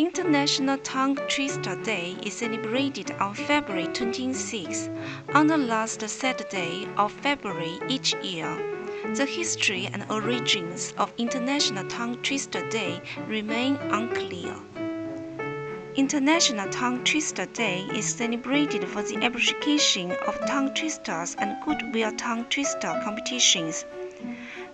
International Tongue Twister Day is celebrated on February 26, on the last Saturday of February each year. The history and origins of International Tongue Twister Day remain unclear. International Tongue Twister Day is celebrated for the appreciation of tongue twisters and goodwill tongue twister competitions.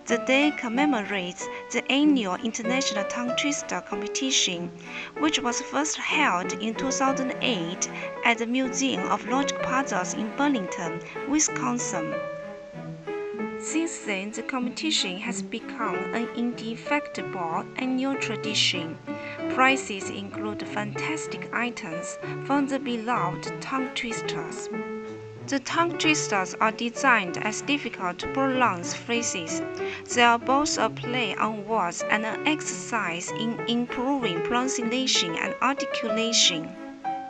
The day commemorates the annual International Tongue Twister competition, which was first held in 2008 at the Museum of Logic Puzzles in Burlington, Wisconsin. Since then, the competition has become an indefatigable annual tradition. Prizes include fantastic items from the beloved tongue twisters. The tongue twisters are designed as difficult to pronounce phrases. They are both a play on words and an exercise in improving pronunciation and articulation.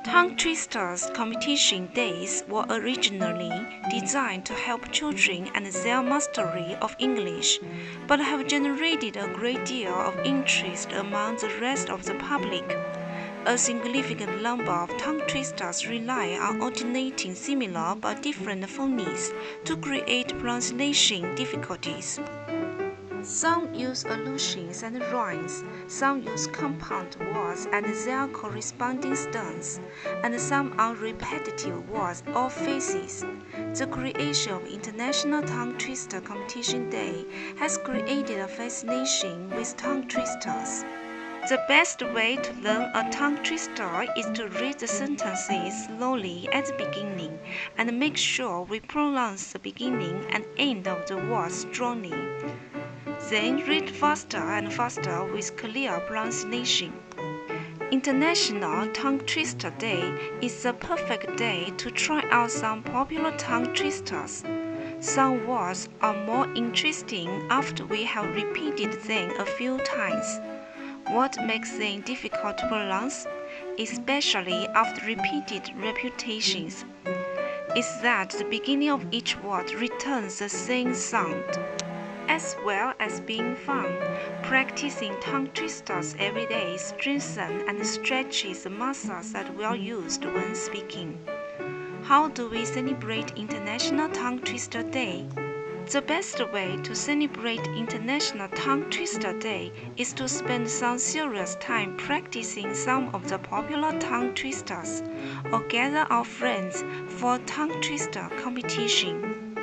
Tongue twisters competition days were originally designed to help children and their mastery of English, but have generated a great deal of interest among the rest of the public. A significant number of tongue twisters rely on alternating similar but different phonies to create pronunciation difficulties. Some use allusions and rhymes, some use compound words and their corresponding stems, and some are repetitive words or phrases. The creation of International Tongue Twister Competition Day has created a fascination with tongue twisters. The best way to learn a tongue twister is to read the sentences slowly at the beginning and make sure we pronounce the beginning and end of the words strongly. Then read faster and faster with clear pronunciation. International Tongue Twister Day is the perfect day to try out some popular tongue twisters. Some words are more interesting after we have repeated them a few times. What makes them difficult to pronounce, especially after repeated repetitions, is that the beginning of each word returns the same sound. As well as being fun, practicing tongue twisters every day strengthens and stretches the muscles that we are used when speaking. How do we celebrate International Tongue Twister Day? The best way to celebrate International Tongue Twister Day is to spend some serious time practicing some of the popular tongue twisters, or gather our friends for a tongue twister competition.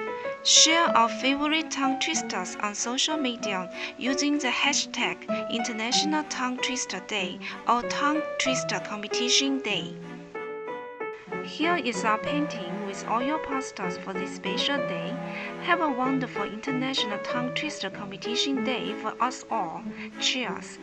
Share our favorite tongue twisters on social media using the hashtag International Tongue Twister Day or Tongue Twister Competition Day. Here is our painting with all your pastels for this special day. Have a wonderful International Tongue Twister Competition Day for us all. Cheers!